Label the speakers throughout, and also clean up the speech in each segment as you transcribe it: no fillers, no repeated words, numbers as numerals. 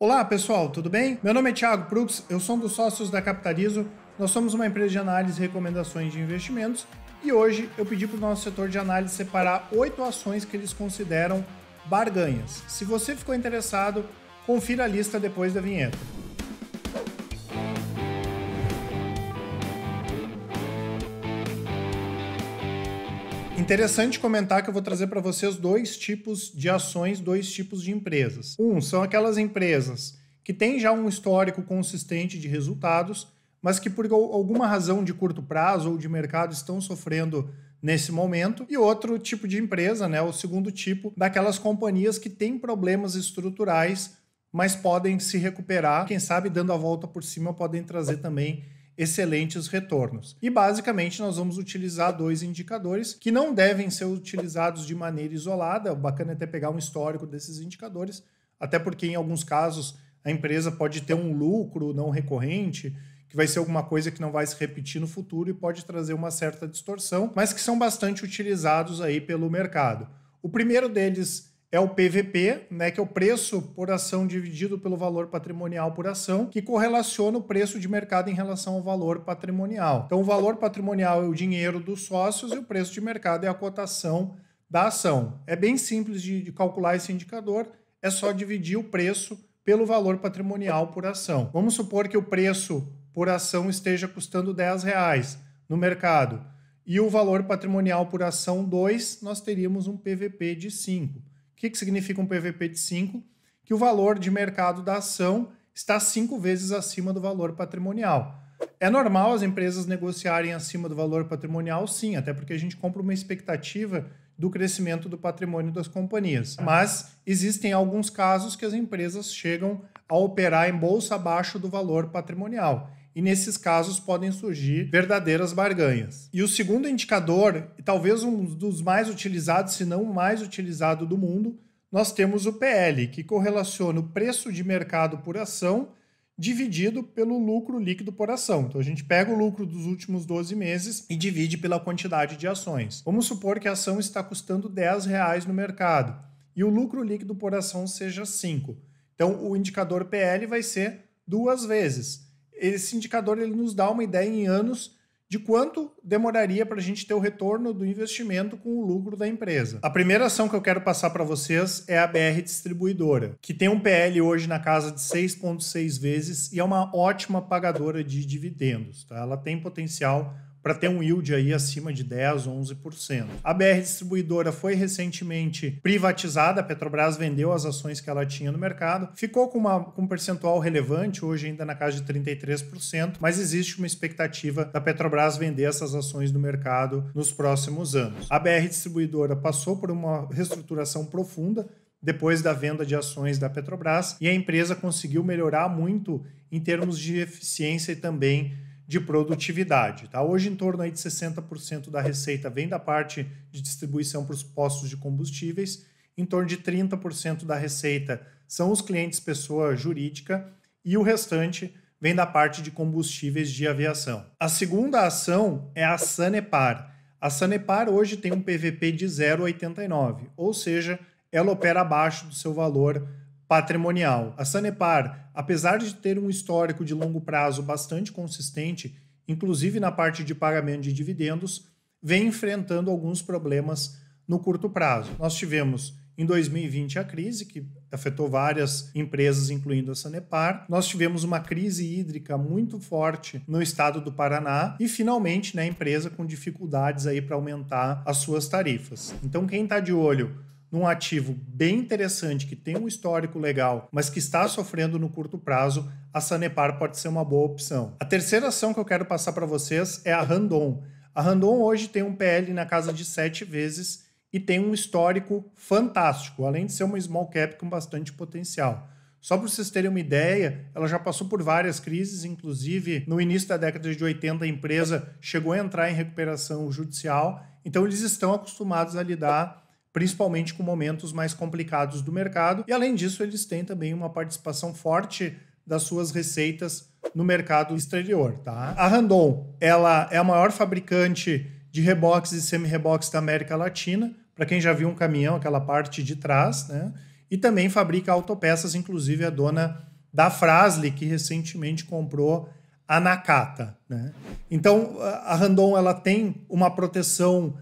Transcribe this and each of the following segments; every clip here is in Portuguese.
Speaker 1: Olá pessoal, tudo bem? Meu nome é Thiago Prux, eu sou um dos sócios da Capitalizo. Nós somos uma empresa de análise e recomendações de investimentos e hoje eu pedi para o nosso setor de análise separar 8 ações que eles consideram barganhas. Se você ficou interessado, confira a lista depois da vinheta. Interessante comentar que eu vou trazer para vocês dois tipos de ações, dois tipos de empresas. São aquelas empresas que têm já um histórico consistente de resultados, mas que por alguma razão de curto prazo ou de mercado estão sofrendo nesse momento. E outro tipo de empresa, o segundo tipo, daquelas companhias que têm problemas estruturais, mas podem se recuperar, quem sabe dando a volta por cima podem trazer também excelentes retornos. E basicamente nós vamos utilizar dois indicadores que não devem ser utilizados de maneira isolada. O bacana é até pegar um histórico desses indicadores, até porque em alguns casos a empresa pode ter um lucro não recorrente, que vai ser alguma coisa que não vai se repetir no futuro e pode trazer uma certa distorção, mas que são bastante utilizados aí pelo mercado. O primeiro deles é o PVP, que é o preço por ação dividido pelo valor patrimonial por ação, que correlaciona o preço de mercado em relação ao valor patrimonial. Então, o valor patrimonial é o dinheiro dos sócios e o preço de mercado é a cotação da ação. É bem simples de calcular esse indicador, é só dividir o preço pelo valor patrimonial por ação. Vamos supor que o preço por ação esteja custando R$10 no mercado e o valor patrimonial por ação 2, nós teríamos um PVP de 5. O que significa um PVP de 5? Que o valor de mercado da ação está 5 vezes acima do valor patrimonial. É normal as empresas negociarem acima do valor patrimonial, sim, até porque a gente compra uma expectativa do crescimento do patrimônio das companhias. Mas existem alguns casos que as empresas chegam a operar em bolsa abaixo do valor patrimonial. E nesses casos podem surgir verdadeiras barganhas. E o segundo indicador, e talvez um dos mais utilizados, se não o mais utilizado do mundo, nós temos o PL, que correlaciona o preço de mercado por ação dividido pelo lucro líquido por ação. Então a gente pega o lucro dos últimos 12 meses e divide pela quantidade de ações. Vamos supor que a ação está custando R$10 no mercado e o lucro líquido por ação seja 5. Então o indicador PL vai ser 2 vezes. Esse indicador ele nos dá uma ideia em anos de quanto demoraria para a gente ter o retorno do investimento com o lucro da empresa. A primeira ação que eu quero passar para vocês é a BR Distribuidora, que tem um PL hoje na casa de 6,6 vezes e é uma ótima pagadora de dividendos. Tá? Ela tem potencial para ter um yield aí acima de 10%, 11%. A BR Distribuidora foi recentemente privatizada, a Petrobras vendeu as ações que ela tinha no mercado, ficou com um percentual relevante, hoje ainda na casa de 33%, mas existe uma expectativa da Petrobras vender essas ações no mercado nos próximos anos. A BR Distribuidora passou por uma reestruturação profunda depois da venda de ações da Petrobras e a empresa conseguiu melhorar muito em termos de eficiência e também de produtividade. Tá? Hoje, em torno aí de 60% da receita vem da parte de distribuição para os postos de combustíveis, em torno de 30% da receita são os clientes pessoa jurídica e o restante vem da parte de combustíveis de aviação. A segunda ação é a Sanepar. A Sanepar hoje tem um PVP de 0,89, ou seja, ela opera abaixo do seu valor patrimonial. A Sanepar, apesar de ter um histórico de longo prazo bastante consistente, inclusive na parte de pagamento de dividendos, vem enfrentando alguns problemas no curto prazo. Nós tivemos em 2020 a crise, que afetou várias empresas, incluindo a Sanepar. Nós tivemos uma crise hídrica muito forte no estado do Paraná e, finalmente, a empresa com dificuldades aí para aumentar as suas tarifas. Então, quem está de olho num ativo bem interessante, que tem um histórico legal, mas que está sofrendo no curto prazo, a Sanepar pode ser uma boa opção. A terceira ação que eu quero passar para vocês é a Randon. A Randon hoje tem um PL na casa de 7 vezes e tem um histórico fantástico, além de ser uma small cap com bastante potencial. Só para vocês terem uma ideia, ela já passou por várias crises, inclusive no início da década de 80 a empresa chegou a entrar em recuperação judicial, então eles estão acostumados a lidar principalmente com momentos mais complicados do mercado. E, além disso, eles têm também uma participação forte das suas receitas no mercado exterior. Tá? A Randon, ela é a maior fabricante de reboques e semi-reboques da América Latina. Para quem já viu um caminhão, aquela parte de trás, e também fabrica autopeças, inclusive é dona da Fras-le, que recentemente comprou a Nakata, né? Então, a Randon ela tem uma proteção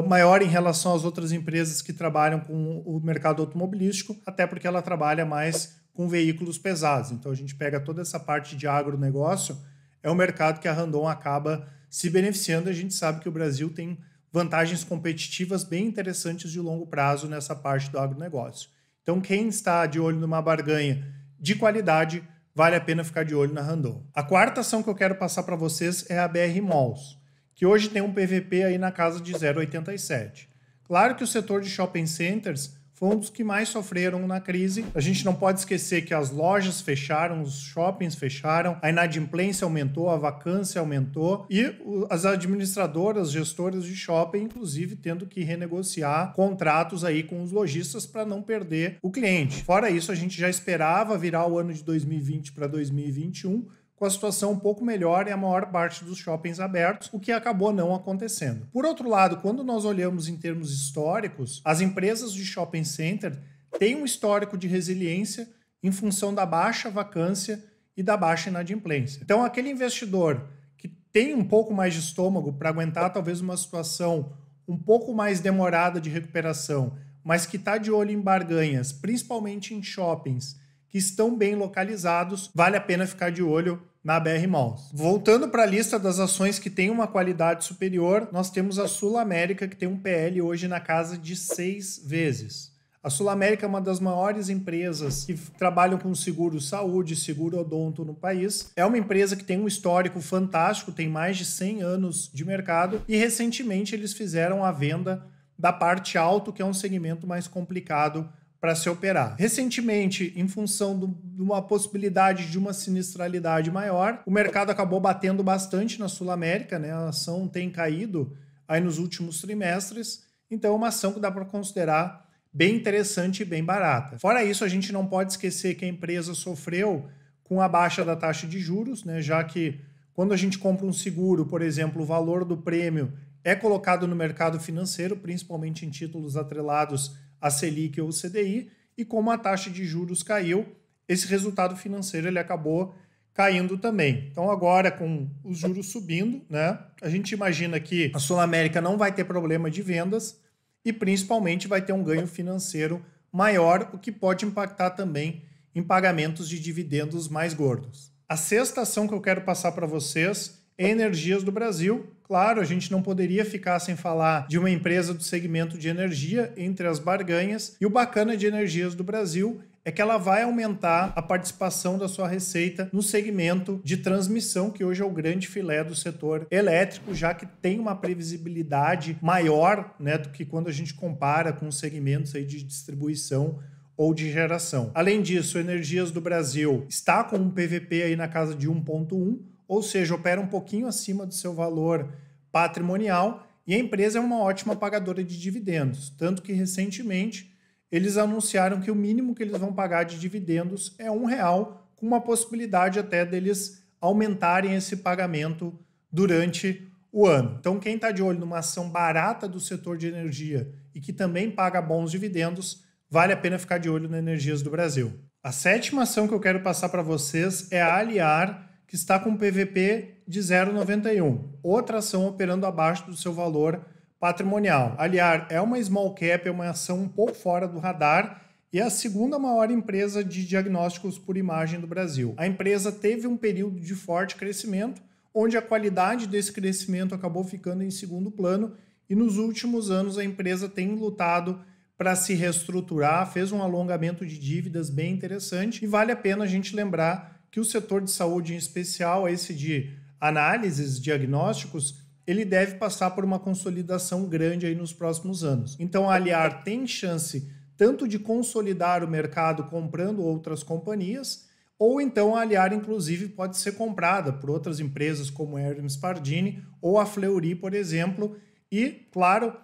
Speaker 1: maior em relação às outras empresas que trabalham com o mercado automobilístico, até porque ela trabalha mais com veículos pesados. Então, a gente pega toda essa parte de agronegócio, é um mercado que a Randon acaba se beneficiando. A gente sabe que o Brasil tem vantagens competitivas bem interessantes de longo prazo nessa parte do agronegócio. Então, quem está de olho numa barganha de qualidade, vale a pena ficar de olho na Randon. A quarta ação que eu quero passar para vocês é a BR Malls, que hoje tem um PVP aí na casa de 0,87. Claro que o setor de shopping centers foi um dos que mais sofreram na crise. A gente não pode esquecer que as lojas fecharam, os shoppings fecharam, a inadimplência aumentou, a vacância aumentou e as administradoras, gestoras de shopping, inclusive, tendo que renegociar contratos aí com os lojistas para não perder o cliente. Fora isso, a gente já esperava virar o ano de 2020 para 2021 com a situação um pouco melhor e a maior parte dos shoppings abertos, o que acabou não acontecendo. Por outro lado, quando nós olhamos em termos históricos, as empresas de shopping center têm um histórico de resiliência em função da baixa vacância e da baixa inadimplência. Então, aquele investidor que tem um pouco mais de estômago para aguentar talvez uma situação um pouco mais demorada de recuperação, mas que está de olho em barganhas, principalmente em shoppings, que estão bem localizados, vale a pena ficar de olho na BR Malls. Voltando para a lista das ações que têm uma qualidade superior, nós temos a Sul América, que tem um PL hoje na casa de 6 vezes. A Sul América é uma das maiores empresas que trabalham com seguro saúde, seguro odonto no país. É uma empresa que tem um histórico fantástico, tem mais de 100 anos de mercado e recentemente eles fizeram a venda da parte auto, que é um segmento mais complicado para se operar. Recentemente, em função de uma possibilidade de uma sinistralidade maior, o mercado acabou batendo bastante na Sul América, né? A ação tem caído aí nos últimos trimestres, então é uma ação que dá para considerar bem interessante e bem barata. Fora isso, a gente não pode esquecer que a empresa sofreu com a baixa da taxa de juros, né? Já que quando a gente compra um seguro, por exemplo, o valor do prêmio é colocado no mercado financeiro, principalmente em títulos atrelados a Selic ou o CDI, e como a taxa de juros caiu, esse resultado financeiro ele acabou caindo também. Então agora, com os juros subindo, né, a gente imagina que a Sul América não vai ter problema de vendas e principalmente vai ter um ganho financeiro maior, o que pode impactar também em pagamentos de dividendos mais gordos. A sexta ação que eu quero passar para vocês é Energias do Brasil. Claro, a gente não poderia ficar sem falar de uma empresa do segmento de energia entre as barganhas. E o bacana de Energias do Brasil é que ela vai aumentar a participação da sua receita no segmento de transmissão, que hoje é o grande filé do setor elétrico, já que tem uma previsibilidade maior, né, do que quando a gente compara com os segmentos aí de distribuição ou de geração. Além disso, Energias do Brasil está com um PVP aí na casa de 1,1, ou seja, opera um pouquinho acima do seu valor patrimonial e a empresa é uma ótima pagadora de dividendos, tanto que recentemente eles anunciaram que o mínimo que eles vão pagar de dividendos é R$1, com uma possibilidade até deles aumentarem esse pagamento durante o ano. Então, quem está de olho numa ação barata do setor de energia e que também paga bons dividendos, vale a pena ficar de olho na Energias do Brasil. A sétima ação que eu quero passar para vocês é a Aliar, que está com PVP de 0,91. Outra ação operando abaixo do seu valor patrimonial. Aliar é uma small cap, é uma ação um pouco fora do radar e é a segunda maior empresa de diagnósticos por imagem do Brasil. A empresa teve um período de forte crescimento, onde a qualidade desse crescimento acabou ficando em segundo plano e nos últimos anos a empresa tem lutado para se reestruturar, fez um alongamento de dívidas bem interessante e vale a pena a gente lembrar que o setor de saúde, em especial esse de análises, diagnósticos, ele deve passar por uma consolidação grande aí nos próximos anos. Então a Aliar tem chance tanto de consolidar o mercado comprando outras companhias, ou então a Aliar, inclusive, pode ser comprada por outras empresas como a Hermes Pardini ou a Fleury, por exemplo, e, claro,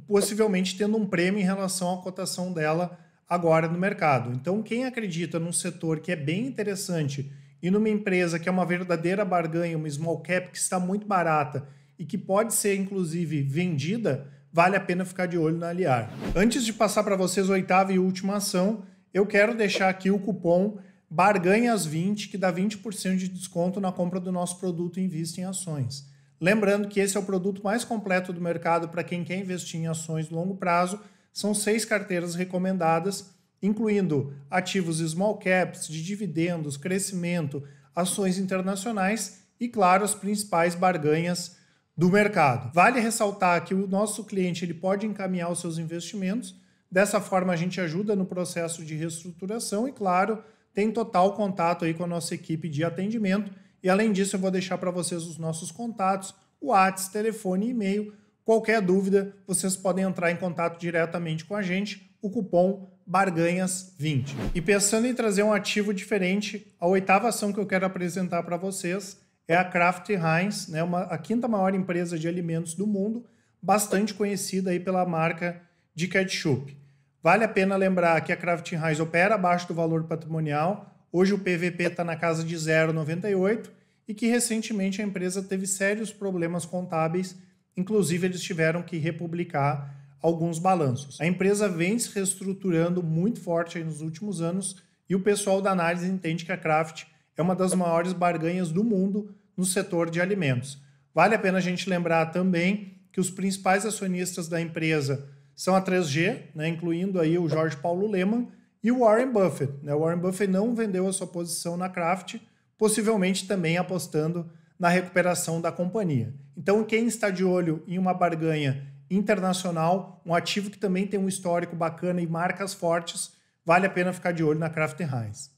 Speaker 1: possivelmente tendo um prêmio em relação à cotação dela agora no mercado. Então, quem acredita num setor que é bem interessante e numa empresa que é uma verdadeira barganha, uma small cap que está muito barata e que pode ser, inclusive, vendida, vale a pena ficar de olho na Aliar. Antes de passar para vocês a oitava e última ação, eu quero deixar aqui o cupom Barganhas 20, que dá 20% de desconto na compra do nosso produto Invista em Ações. Lembrando que esse é o produto mais completo do mercado para quem quer investir em ações de longo prazo. São 6 carteiras recomendadas, incluindo ativos small caps, de dividendos, crescimento, ações internacionais e, claro, as principais barganhas do mercado. Vale ressaltar que o nosso cliente ele pode encaminhar os seus investimentos. Dessa forma, a gente ajuda no processo de reestruturação e, claro, tem total contato aí com a nossa equipe de atendimento. E, além disso, eu vou deixar para vocês os nossos contatos, o WhatsApp, telefone e e-mail. Qualquer dúvida, vocês podem entrar em contato diretamente com a gente. O cupom Barganhas20. E pensando em trazer um ativo diferente, a 8ª ação que eu quero apresentar para vocês é a Kraft Heinz, né, a 5ª maior empresa de alimentos do mundo, bastante conhecida aí pela marca de ketchup. Vale a pena lembrar que a Kraft Heinz opera abaixo do valor patrimonial, hoje o PVP está na casa de 0,98 e que recentemente a empresa teve sérios problemas contábeis, inclusive eles tiveram que republicar alguns balanços. A empresa vem se reestruturando muito forte aí nos últimos anos e o pessoal da análise entende que a Kraft é uma das maiores barganhas do mundo no setor de alimentos. Vale a pena a gente lembrar também que os principais acionistas da empresa são a 3G, né, incluindo aí o Jorge Paulo Lemann e o Warren Buffett. Né? O Warren Buffett não vendeu a sua posição na Kraft, possivelmente também apostando na recuperação da companhia. Então, quem está de olho em uma barganha internacional, um ativo que também tem um histórico bacana e marcas fortes, vale a pena ficar de olho na Kraft Heinz.